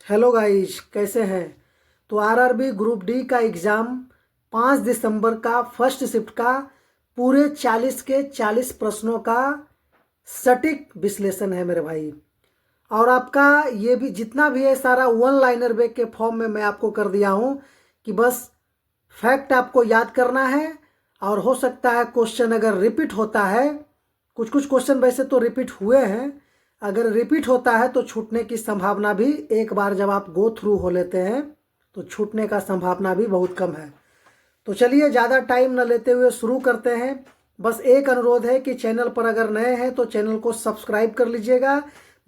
Hello guys, कैसे हैं। तो आरआरबी ग्रुप डी का एग्ज़ाम 5 दिसंबर का फर्स्ट शिफ्ट का पूरे 40 के 40 प्रश्नों का सटीक विश्लेषण है मेरे भाई। और आपका ये भी जितना भी है सारा वन लाइनर बैग के फॉर्म में मैं आपको कर दिया हूँ कि बस फैक्ट आपको याद करना है। और हो सकता है क्वेश्चन अगर रिपीट होता है, कुछ कुछ क्वेश्चन वैसे तो रिपीट हुए हैं, अगर रिपीट होता है तो छूटने की संभावना भी, एक बार जब आप गो थ्रू हो लेते हैं तो छूटने का संभावना भी बहुत कम है। तो चलिए ज़्यादा टाइम न लेते हुए शुरू करते हैं। बस एक अनुरोध है कि चैनल पर अगर नए हैं तो चैनल को सब्सक्राइब कर लीजिएगा,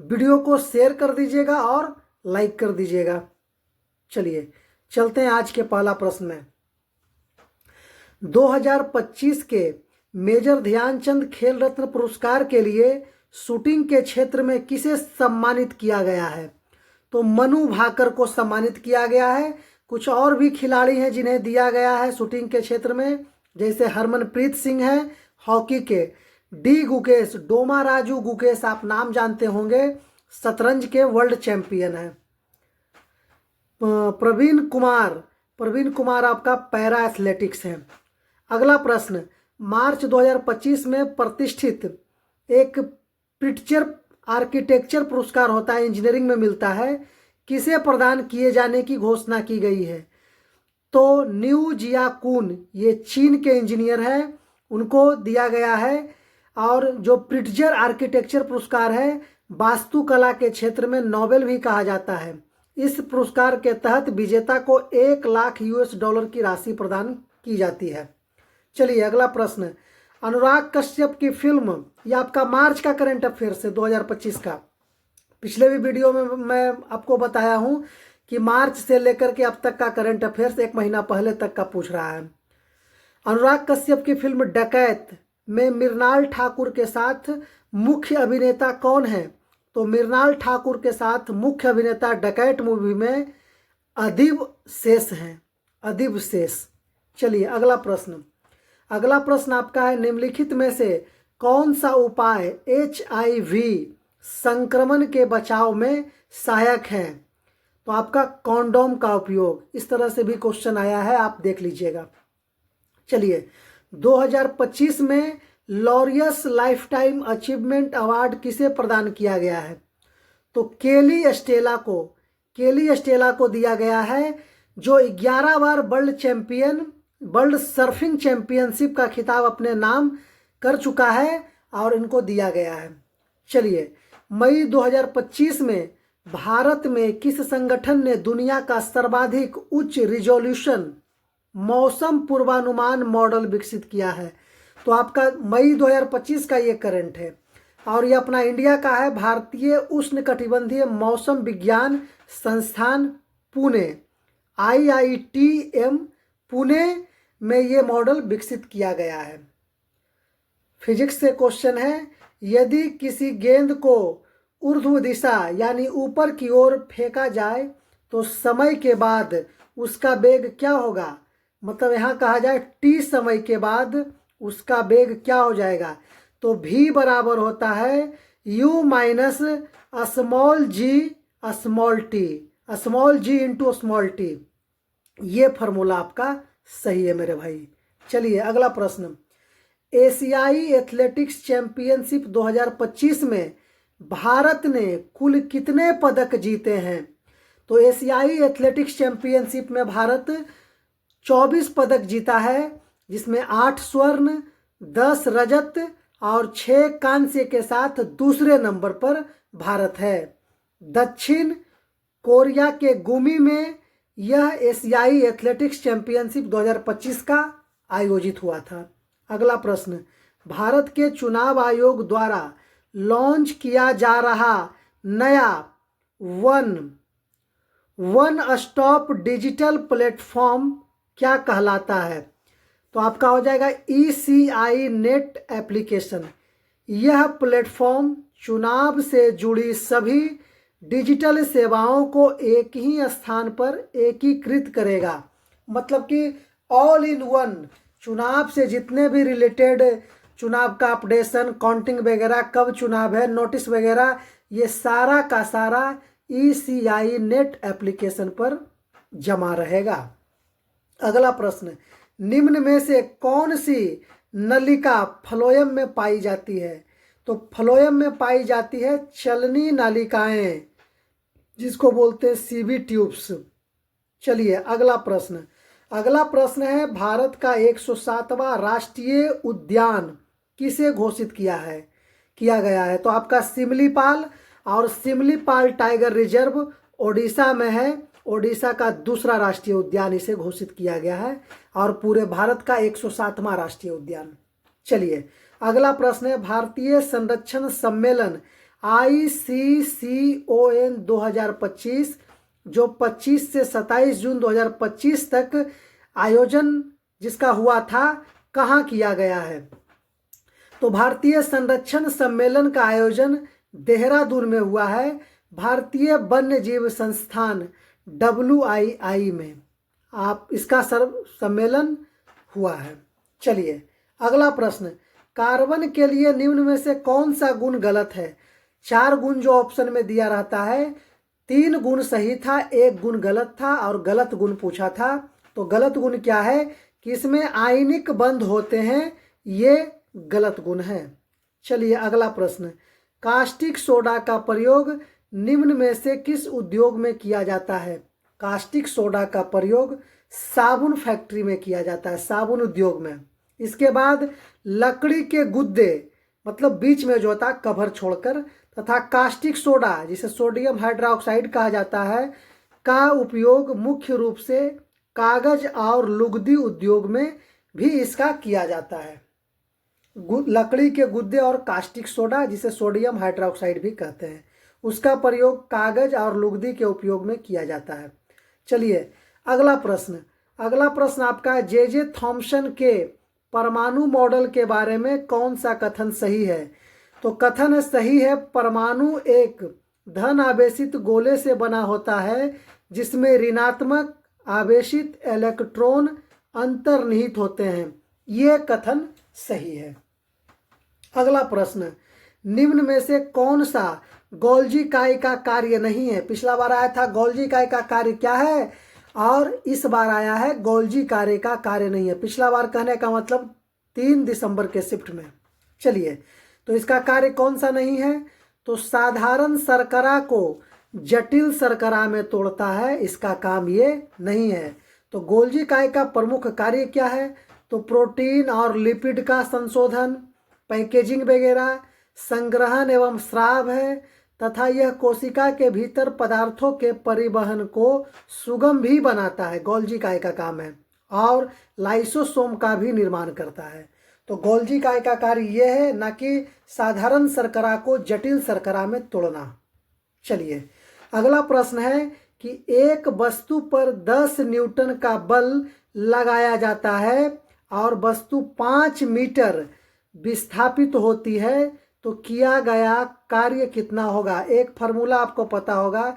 वीडियो को शेयर कर दीजिएगा और लाइक कर दीजिएगा। चलिए चलते हैं आज के पहला प्रश्न में। 2025 के मेजर ध्यानचंद खेल रत्न पुरस्कार के लिए शूटिंग के क्षेत्र में किसे सम्मानित किया गया है? तो मनु भाकर को सम्मानित किया गया है। कुछ और भी खिलाड़ी हैं जिन्हें दिया गया है शूटिंग के क्षेत्र में, जैसे हरमनप्रीत सिंह है हॉकी के, डी गुकेश, डोमा राजू गुकेश आप नाम जानते होंगे, शतरंज के वर्ल्ड चैंपियन हैं। प्रवीण कुमार आपका पैरा एथलेटिक्स है। अगला प्रश्न, मार्च 2025 में प्रतिष्ठित एक प्रिट्जर आर्किटेक्चर पुरस्कार होता है, इंजीनियरिंग में मिलता है, किसे प्रदान किए जाने की घोषणा की गई है? तो न्यू जियाकुन, ये चीन के इंजीनियर हैं, उनको दिया गया है। और जो प्रिट्जर आर्किटेक्चर पुरस्कार है, वास्तुकला के क्षेत्र में नोबेल भी कहा जाता है। इस पुरस्कार के तहत विजेता को 1 लाख US डॉलर की राशि प्रदान की जाती है। चलिए अगला प्रश्न, अनुराग कश्यप की फिल्म, ये आपका मार्च का करंट अफेयर्स है 2025 का। पिछले भी वीडियो में मैं आपको बताया हूं कि मार्च से लेकर के अब तक का करंट अफेयर्स 1 महीना पहले तक का पूछ रहा है। अनुराग कश्यप की फिल्म डकैत में मृणाल ठाकुर के साथ मुख्य अभिनेता कौन है? तो मृणाल ठाकुर के साथ मुख्य अभिनेता डकैत मूवी में अदीब शेष हैं, अदीब शेष। चलिए अगला प्रश्न आपका है, निम्नलिखित में से कौन सा उपाय HIV संक्रमण के बचाव में सहायक है? तो आपका कॉन्डोम का उपयोग। इस तरह से भी क्वेश्चन आया है, आप देख लीजिएगा। चलिए 2025 में Laureus life time achievement award किसे प्रदान किया गया है? तो केली एस्टेला को दिया गया है, जो 11 बार वर्ल्ड सर्फिंग चैंपियनशिप का खिताब अपने नाम कर चुका है और इनको दिया गया है। चलिए मई 2025 में भारत में किस संगठन ने दुनिया का सर्वाधिक उच्च रिजोल्यूशन मौसम पूर्वानुमान मॉडल विकसित किया है? तो आपका मई 2025 का ये करंट है और ये अपना इंडिया का है, भारतीय उष्णकटिबंधीय मौसम विज्ञान संस्थान पुणे, IITM पुणे में ये मॉडल विकसित किया गया है। फिजिक्स से क्वेश्चन है, यदि किसी गेंद को ऊर्ध्व दिशा यानी ऊपर की ओर फेंका जाए तो समय के बाद उसका वेग क्या होगा? मतलब यहाँ कहा जाए t समय के बाद उसका वेग क्या हो जाएगा? तो v बराबर होता है u minus small g into small t। ये फार्मूला आपका सही है मेरे भाई। चलिए अगला प्रश्न, एशियाई एथलेटिक्स चैंपियनशिप 2025 में भारत ने कुल कितने पदक जीते हैं? तो एशियाई एथलेटिक्स चैंपियनशिप में भारत 24 पदक जीता है, जिसमें 8 स्वर्ण, 10 रजत और 6 कांस्य के साथ दूसरे नंबर पर भारत है। दक्षिण कोरिया के गुमी में यह एशियाई एथलेटिक्स चैंपियनशिप 2025 का आयोजित हुआ था। अगला प्रश्न, भारत के चुनाव आयोग द्वारा लॉन्च किया जा रहा नया वन स्टॉप डिजिटल प्लेटफॉर्म क्या कहलाता है? तो आपका हो जाएगा ECI नेट एप्लीकेशन। यह प्लेटफॉर्म चुनाव से जुड़ी सभी डिजिटल सेवाओं को एक ही स्थान पर एकीकृत करेगा। मतलब कि ऑल इन वन, चुनाव से जितने भी रिलेटेड चुनाव का अपडेशन, काउंटिंग वगैरह, कब चुनाव है, नोटिस वगैरह, ये सारा का सारा ECI नेट एप्लीकेशन पर जमा रहेगा। अगला प्रश्न, निम्न में से कौन सी नलिका फ्लोएम में पाई जाती है? तो फ्लोएम में पाई जाती है चलनी नालिकाएं, जिसको बोलते हैं सीबी ट्यूब्स। चलिए अगला प्रश्न है, भारत का 107वां राष्ट्रीय उद्यान किसे घोषित किया गया है? तो आपका सिमलीपाल, और सिमलीपाल टाइगर रिजर्व ओडिशा में है। ओडिशा का दूसरा राष्ट्रीय उद्यान इसे घोषित किया गया है, और पूरे भारत का 107वां राष्ट्रीय उद्यान। चलिए अगला प्रश्न है, भारतीय संरक्षण सम्मेलन ICCON 2025 जो 25 से 27 जून 2025 तक आयोजन जिसका हुआ था, कहाँ किया गया है? तो भारतीय संरक्षण सम्मेलन का आयोजन देहरादून में हुआ है, भारतीय वन्य जीव संस्थान WII में आप इसका सम्मेलन हुआ है। चलिए अगला प्रश्न, कार्बन के लिए निम्न में से कौन सा गुण गलत है? 4 गुण जो ऑप्शन में दिया रहता है, 3 गुण सही था, 1 गुण गलत था, और गलत गुण पूछा था। तो गलत गुण क्या है कि इसमें आयनिक बंध होते हैं, ये गलत गुण है। चलिए अगला प्रश्न, कास्टिक सोडा का प्रयोग निम्न में से किस उद्योग में किया जाता है? कास्टिक सोडा का प्रयोग साबुन फैक्ट्री में किया जाता है, साबुन उद्योग में। इसके बाद लकड़ी के गुद्दे, मतलब बीच में जो होता है कवर छोड़कर, तथा कास्टिक सोडा जिसे सोडियम हाइड्रोक्साइड कहा जाता है, का उपयोग मुख्य रूप से कागज और लुगदी उद्योग में भी इसका किया जाता है। लकड़ी के गुद्दे और कास्टिक सोडा जिसे सोडियम हाइड्रोक्साइड भी कहते हैं, उसका प्रयोग कागज और लुगदी के उपयोग में किया जाता है। चलिए अगला प्रश्न आपका, जे थॉम्सन के परमाणु मॉडल के बारे में कौन सा कथन सही है? तो कथन सही है, परमाणु एक धन आवेशित गोले से बना होता है जिसमें ऋणात्मक आवेशित इलेक्ट्रॉन अंतर्निहित होते हैं, ये कथन सही है। अगला प्रश्न, निम्न में से कौन सा गोल्जी इकाई का कार्य नहीं है? पिछला बार आया था गोल्जी इकाई का कार्य क्या है, और इस बार आया है गोल्जी इकाई का कार्य नहीं है। पिछला बार कहने का मतलब 3 दिसंबर के शिफ्ट में। चलिए तो इसका कार्य कौन सा नहीं है? तो साधारण शर्करा को जटिल शर्करा में तोड़ता है, इसका काम ये नहीं है। तो गोल्जी इकाई का प्रमुख कार्य क्या है? तो प्रोटीन और लिपिड का संशोधन, पैकेजिंग वगैरह, संग्रहण एवं स्राव है, तथा यह कोशिका के भीतर पदार्थों के परिवहन को सुगम भी बनाता है, गोल्जी इकाई का काम है, और लाइसोसोम का भी निर्माण करता है। तो गोल्जी इकाई का कार्य यह है, न कि साधारण शर्करा को जटिल शर्करा में तोड़ना। चलिए अगला प्रश्न है कि एक वस्तु पर 10 न्यूटन का बल लगाया जाता है और वस्तु 5 मीटर विस्थापित होती है, तो किया गया कार्य कितना होगा? एक फार्मूला आपको पता होगा,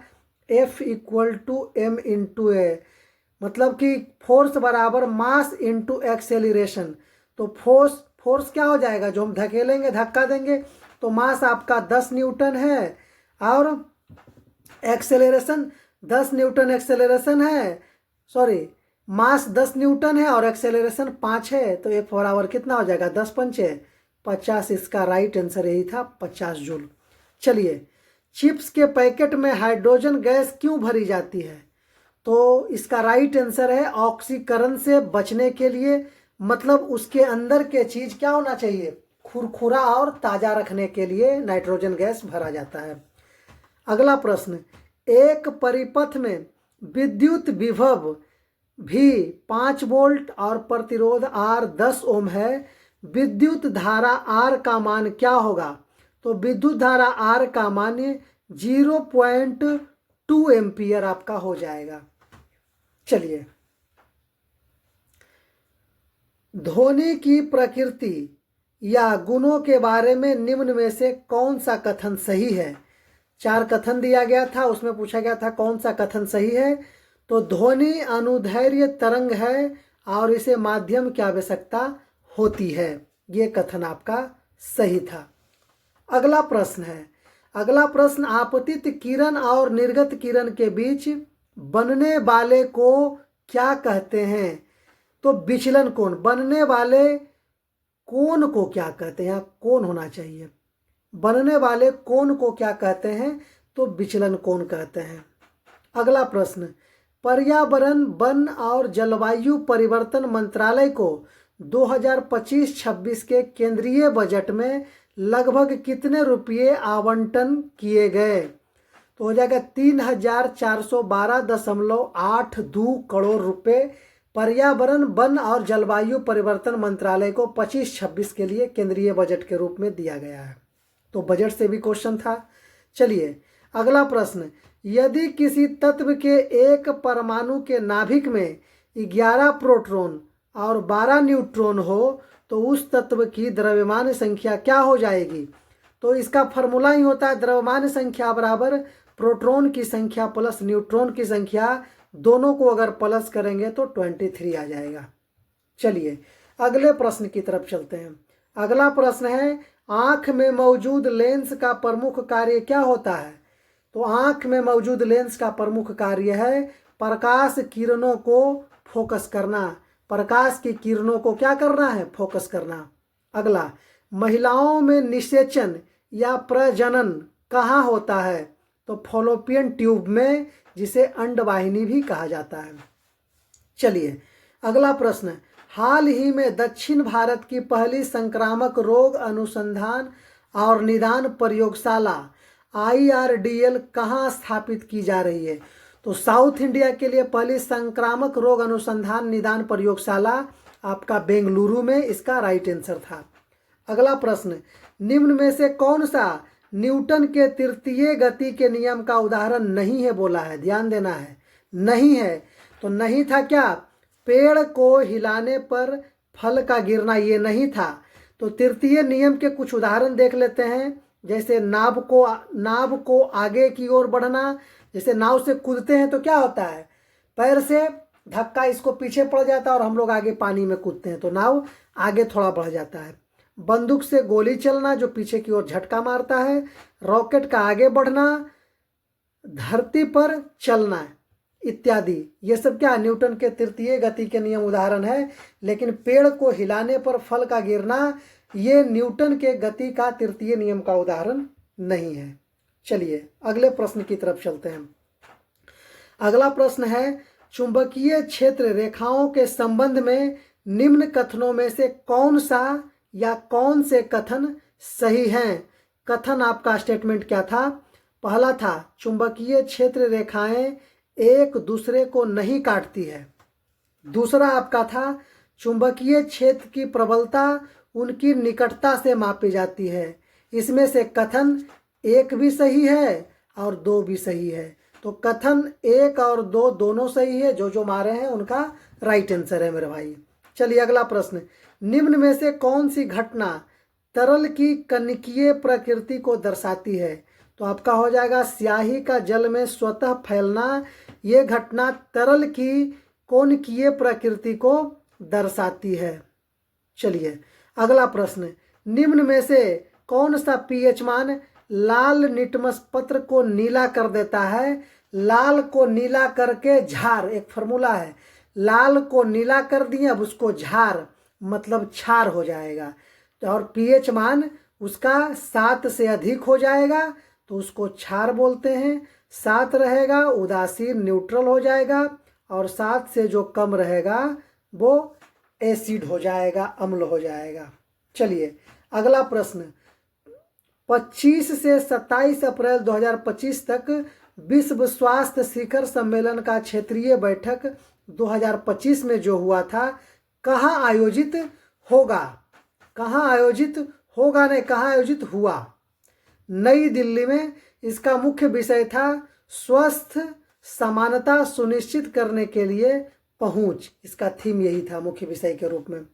F = m/a, मतलब कि फोर्स बराबर मास इंटू एक्सेलरेशन। तो फोर्स क्या हो जाएगा? जो हम धकेलेंगे, धक्का देंगे, तो मास आपका 10 न्यूटन है, और एक्सेलरेशन 10 न्यूटन एक्सेलरेशन है, सॉरी मास 10 न्यूटन है और एक्सेलरेशन 5 है। तो F बराबर कितना हो जाएगा? 10 पंचे 50। इसका राइट आंसर यही था, 50 जूल। चलिए, चिप्स के पैकेट में हाइड्रोजन गैस क्यों भरी जाती है? तो इसका राइट आंसर है ऑक्सीकरण से बचने के लिए, मतलब उसके अंदर के चीज क्या होना चाहिए? खुरखुरा और ताजा रखने के लिए नाइट्रोजन गैस भरा जाता है। अगला प्रश्न, एक परिपथ में विद्युत विभव भी 5 वोल्ट और प्रतिरोध R 10 ओम है, विद्युत धारा R का मान क्या होगा? तो विद्युत धारा R का मान 0.2 एम्पियर आपका हो जाएगा। चलिए, ध्वनि की प्रकृति या गुणों के बारे में निम्न में से कौन सा कथन सही है? 4 कथन दिया गया था, उसमें पूछा गया था कौन सा कथन सही है। तो ध्वनि अनुदैर्घ्य तरंग है और इसे माध्यम की आवश्यकता होती है, ये कथन आपका सही था। अगला प्रश्न है, अगला प्रश्न, आपतित किरण और निर्गत किरण के बीच बनने वाले को क्या कहते हैं? तो विचलन कोण। बनने वाले कोण को क्या कहते हैं? यहाँ कोण होना चाहिए। बनने वाले कोण को क्या कहते हैं? तो विचलन कोण कहते हैं। अगला प्रश्न, पर्यावरण, वन और जलवायु परिवर्तन मंत्रालय को 2025-26 के केंद्रीय बजट में लगभग कितने रुपये आवंटन किए गए? तो हो जाएगा 3412.82 करोड़ रुपए पर्यावरण, वन और जलवायु परिवर्तन मंत्रालय को 25-26 के लिए केंद्रीय बजट के रूप में दिया गया है। तो बजट से भी क्वेश्चन था। चलिए अगला प्रश्न, यदि किसी तत्व के एक परमाणु के नाभिक में 11 प्रोटॉन और 12 न्यूट्रॉन हो तो उस तत्व की द्रव्यमान संख्या क्या हो जाएगी? तो इसका फॉर्मूला ही होता है द्रव्यमान संख्या बराबर प्रोटॉन की संख्या प्लस न्यूट्रॉन की संख्या, दोनों को अगर प्लस करेंगे तो 23 आ जाएगा। चलिए अगले प्रश्न की तरफ चलते हैं। अगला प्रश्न है, आँख में मौजूद लेंस का प्रमुख कार्य क्या होता है? तो आँख में मौजूद लेंस का प्रमुख कार्य है प्रकाश किरणों को फोकस करना। प्रकाश की किरणों को क्या करना है? फोकस करना। अगला, महिलाओं में निषेचन या प्रजनन कहाँ होता है? तो फॉलोपियन ट्यूब में, जिसे अंडवाहिनी भी कहा जाता है। चलिए अगला प्रश्न, हाल ही में दक्षिण भारत की पहली संक्रामक रोग अनुसंधान और निदान प्रयोगशाला IRDL कहाँ स्थापित की जा रही है? तो साउथ इंडिया के लिए पहली संक्रामक रोग अनुसंधान निदान प्रयोगशाला आपका बेंगलुरु में इसका राइट आंसर था। अगला प्रश्न, निम्न में से कौन सा न्यूटन के तृतीय गति के नियम का उदाहरण नहीं है बोला है? ध्यान देना है, नहीं है। तो नहीं था क्या? पेड़ को हिलाने पर फल का गिरना, ये नहीं था। तो तृतीय नियम के कुछ उदाहरण देख लेते हैं, जैसे नाव को आगे की ओर बढ़ना। जैसे नाव से कूदते हैं तो क्या होता है? पैर से धक्का इसको पीछे पड़ जाता है और हम लोग आगे पानी में कूदते हैं तो नाव आगे थोड़ा बढ़ जाता है। बंदूक से गोली चलना जो पीछे की ओर झटका मारता है। रॉकेट का आगे बढ़ना, धरती पर चलना इत्यादि, ये सब क्या न्यूटन के तृतीय गति के नियम उदाहरण है। लेकिन पेड़ को हिलाने पर फल का गिरना, ये न्यूटन के गति का तृतीय नियम का उदाहरण नहीं है। चलिए अगले प्रश्न की तरफ चलते हैं। अगला प्रश्न है, चुंबकीय क्षेत्र रेखाओं के संबंध में निम्न कथनों में से कौन सा या कौन से कथन सही हैं? कथन आपका स्टेटमेंट क्या था? पहला था चुंबकीय क्षेत्र रेखाएं एक दूसरे को नहीं काटती है। दूसरा आपका था चुंबकीय क्षेत्र की प्रबलता उनकी निकटता से मापी जाती है। इसमें से कथन एक भी सही है और दो भी सही है। तो कथन एक और दो दोनों सही है, जो मारे हैं उनका राइट आंसर है मेरे भाई। चलिए अगला प्रश्न, निम्न में से कौन सी घटना तरल की कणिकीय प्रकृति को दर्शाती है? तो आपका हो जाएगा स्याही का जल में स्वतः फैलना। ये घटना तरल की कोणीय प्रकृति को दर्शाती है। चलिए अगला प्रश्न, निम्न में से कौन सा पीएच मान लाल निटमस पत्र को नीला कर देता है? लाल को नीला करके झार, एक फॉर्मूला है, लाल को नीला कर दिए अब उसको झार मतलब क्षार हो जाएगा। तो और पीएच मान उसका 7 से अधिक हो जाएगा तो उसको क्षार बोलते हैं। 7 रहेगा उदासीन न्यूट्रल हो जाएगा और 7 से जो कम रहेगा वो एसिड हो जाएगा, अम्ल हो जाएगा। चलिए अगला प्रश्न, 25 से 27 अप्रैल 2025 तक विश्व स्वास्थ्य शिखर सम्मेलन का क्षेत्रीय बैठक 2025 में जो हुआ था कहाँ आयोजित होगा? कहाँ आयोजित होगा नहीं, कहाँ आयोजित हुआ? नई दिल्ली में। इसका मुख्य विषय था स्वस्थ समानता सुनिश्चित करने के लिए पहुंच। इसका थीम यही था मुख्य विषय के रूप में।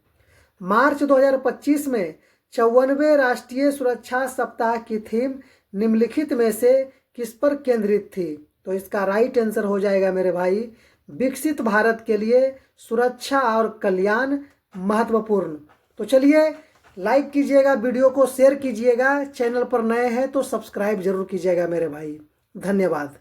मार्च 2025 में 54वें राष्ट्रीय सुरक्षा सप्ताह की थीम निम्नलिखित में से किस पर केंद्रित थी? तो इसका राइट आंसर हो जाएगा मेरे भाई, विकसित भारत के लिए सुरक्षा और कल्याण महत्वपूर्ण। तो चलिए लाइक कीजिएगा, वीडियो को शेयर कीजिएगा, चैनल पर नए हैं तो सब्सक्राइब जरूर कीजिएगा मेरे भाई। धन्यवाद।